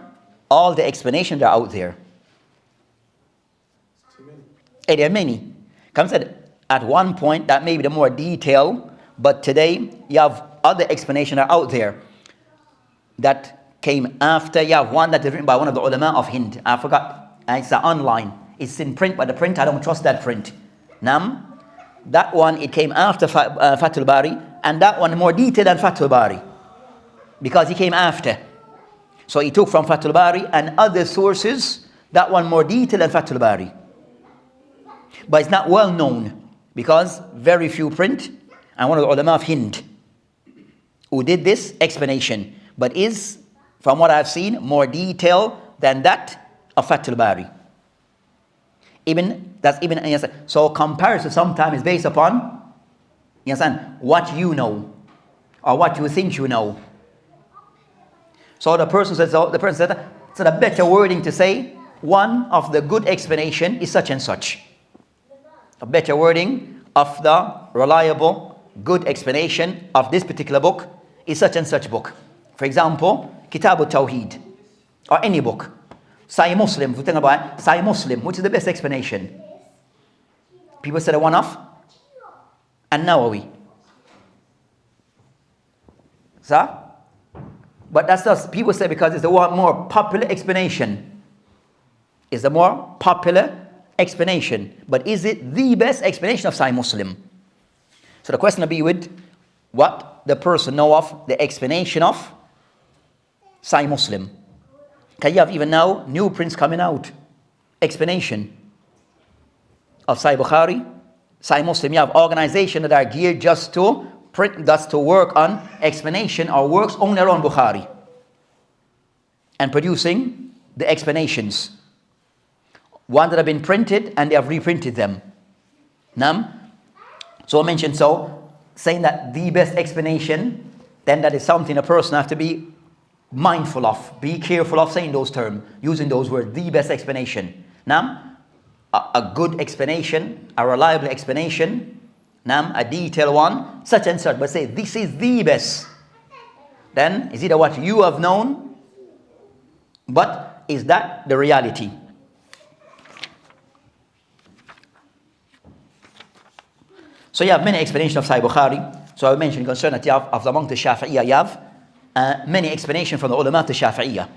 all the explanations that are out there? Too many. Hey, there are many. Come said, at one point that may be the more detail, but today you have other explanations that are out there that came after. You have one that is written by one of the ulama of Hind. I forgot. And it's online. It's in print, but the print, I don't trust that print. Nam, that one, it came after Fathul Bari, and that one more detailed than Fathul Bari, because he came after. So he took from Fathul Bari and other sources, that one more detailed than Fathul Bari. But it's not well known, because very few print, and one of the ulama of Hind who did this explanation, but is, from what I've seen, more detailed than that of Fathul Bari. So comparison sometimes is based upon, you understand, what you know or what you think you know. So the person said, so the better wording to say, one of the good explanation is such and such. A better wording of the reliable, good explanation of this particular book is such and such book. For example, Kitab al-Tawheed, or any book. Sahih Muslim, if we think about Sahih Muslim, which is the best explanation? People said a one-off, and Nawawi. So, but that's just, people say because it's the more popular explanation. It's the more popular explanation. But is it the best explanation of Sahih Muslim? So the question will be with what the person know of the explanation of Sahih Muslim. Because you have even now new prints coming out. Explanation of Sahih Bukhari, Sahih Muslim. You have organizations that are geared just to print, just to work on explanation or works only around Bukhari. And producing the explanations. One that have been printed and they have reprinted them. So I mentioned saying that the best explanation, then that is something a person has to be mindful of, be careful of saying those terms, using those words, the best explanation. A good explanation, a reliable explanation, a detailed one, such and such, but say this is the best. Then is either what you have known, but is that the reality? So you have many explanations of Sahih Bukhari. So I mentioned concerning that you have of among the Shafi'iyah, you have many explanations from the ulama of the Shafi'iyah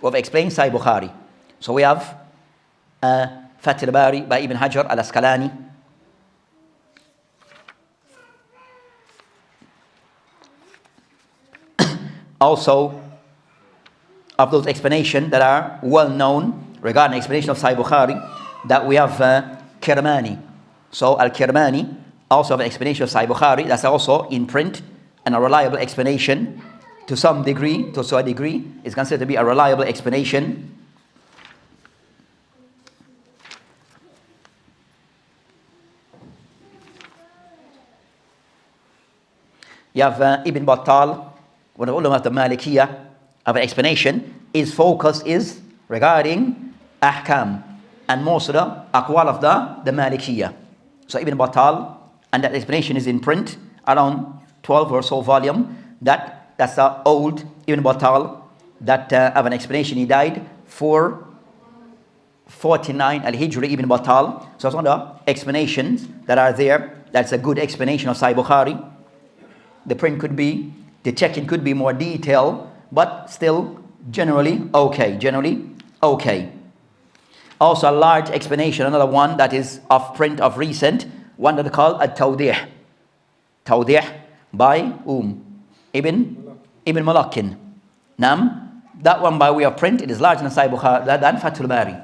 who have explained Sahih Bukhari. So we have Fath al-Bari by Ibn Hajar al-Asqalani. Also, of those explanations that are well known regarding explanation of Sahih Bukhari, that we have Kirmani. So Al-Kirmani also have an explanation of Sahih Bukhari that's also in print and a reliable explanation to some degree, to a degree, is considered to be a reliable explanation. You have Ibn Battal, one of the ulama of the Malikiyah, of an explanation. His focus is regarding ahkam and most of the aqwal of the Malikiyah. So Ibn Battal, and that explanation is in print, around 12 or so volume. That's the old Ibn Battal that have an explanation. He died 449 Al-Hijri Ibn Battal. So it's one of the explanations that are there. That's a good explanation of Sahih Bukhari. The print could be, the checking could be more detailed, but still generally okay. Also a large explanation, another one that is of print of recent, one that they call At-Tawdih. Tawdih by Ibn Malakkin. That one by way of print, it is larger than Sahih Bukhari, than Fathul Bari.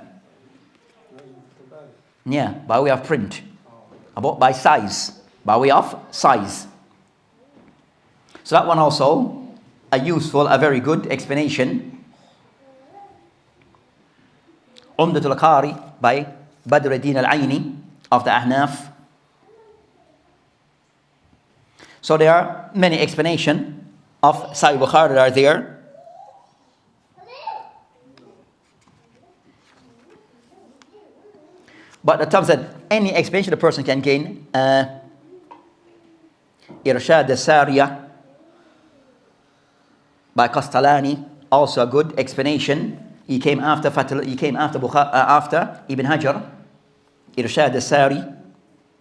Yeah, by way of print. By size. By way of size. So that one also, a useful, a very good explanation. Umdatul Qari by Badr al-Din al-Aini of the Ahnaf. So there are many explanations of Sahih Bukhari that are there. But the terms that any explanation the person can gain, Irshad al-Sariya by Kastalani, also a good explanation. He came after after Ibn Hajar. Irshad al-Sari,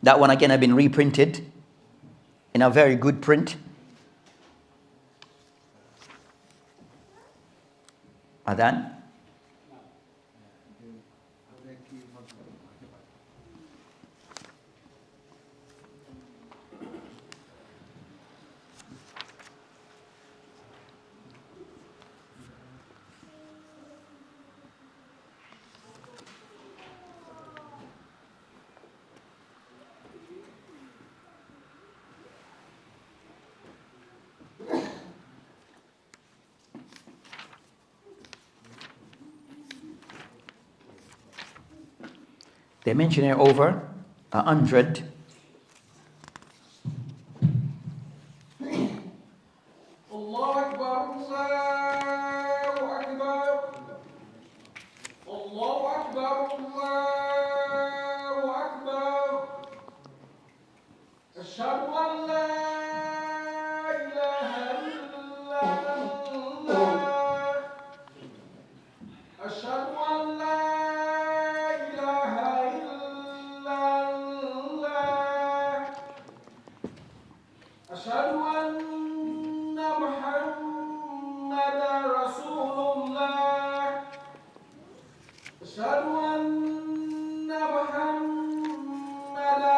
that one again has been reprinted in a very good print. Adhan. They mention here over 100. Allahu Akbar, Allahu Akbar, Allahu Akbar, Allahu Akbar. Ashhadu an la ilaha illallah. Ashhadu an la أشهد أن محمدا رسول الله أشهد أن محمدا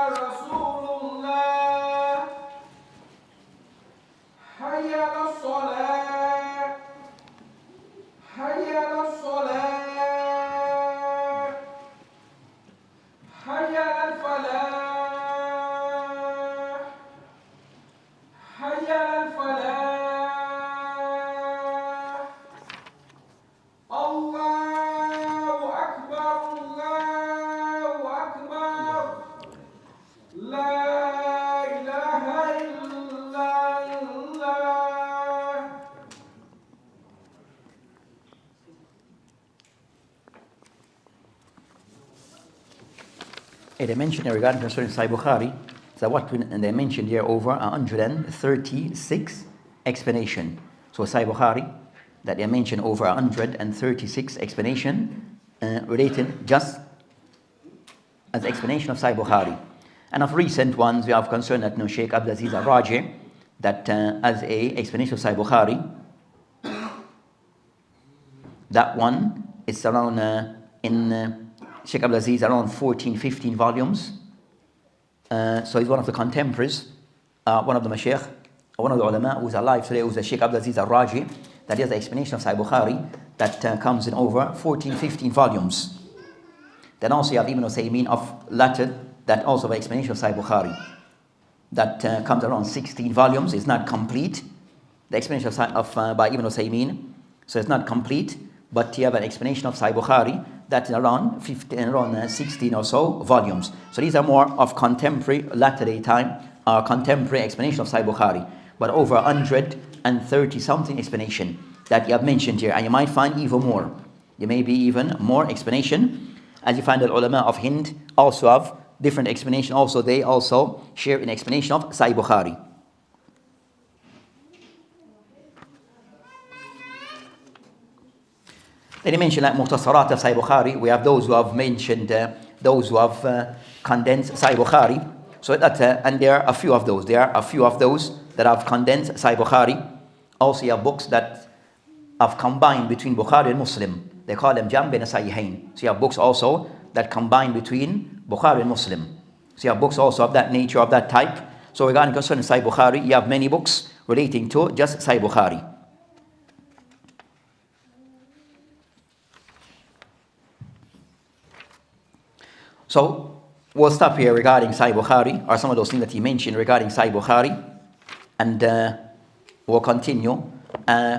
رسول الله حي على الصلاة حي على الصلاة حي على الفلاح حي على الفلاح الله أكبر الله أكبر لا إله إلا الله. They mentioned regarding concerning Sahih Bukhari, so what they mentioned here over 136 explanation. So Sahih Bukhari, that they mentioned over 136 explanation related just as explanation of Sahih Bukhari. And of recent ones, we have concerned that Sheikh Abdul Aziz al-Raji, that as a explanation of Sahih Bukhari, that one is around in Sheikh Abdul Aziz around 14-15 volumes. So he's one of the contemporaries, one of the Mashaykh, one of the ulama who's alive today, who's the Sheikh Abdul Aziz al-Raji, that is the explanation of Sahih Bukhari, that comes in over 14-15 volumes. Then also you have Ibn Usaymin of Latin, that also the explanation of Sahih Bukhari, that comes around 16 volumes. It's not complete, the explanation of by Ibn Usaymin, so it's not complete, but you have an explanation of Sahih Bukhari that is around 16 or so volumes. So these are more of contemporary, latter day time, contemporary explanation of Sahih Bukhari, but over 130 something explanation that you have mentioned here, and you might find even more. There may be even more explanation, as you find that ulama of Hind also have different explanation. Also, they also share an explanation of Sahih Bukhari. Then he mentioned like Mukhtasarat of Sahih Bukhari. We have those who have mentioned, those who have condensed Sahih Bukhari. So that, and there are a few of those. There are a few of those that have condensed Sahih Bukhari. Also, you have books that have combined between Bukhari and Muslim. They call them Jam' Bain Sahihain. So you have books also that combine between Bukhari and Muslim. So you have books also of that nature, of that type. So regarding concerning Sahih Bukhari, you have many books relating to just Sahih Bukhari. So we'll stop here regarding Sahih Bukhari, or some of those things that he mentioned regarding Sahih Bukhari, and we'll continue.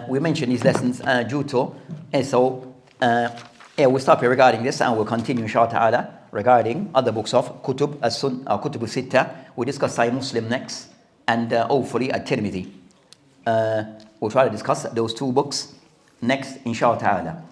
We mentioned these lessons due to, and so we'll stop here regarding this, and we'll continue inshallah ta'ala regarding other books of Kutub as-Sun or Kutub al-Sitta. We discuss Sahih Muslim next, and hopefully at-Tirmidhi. We'll try to discuss those two books next, inshallah ta'ala.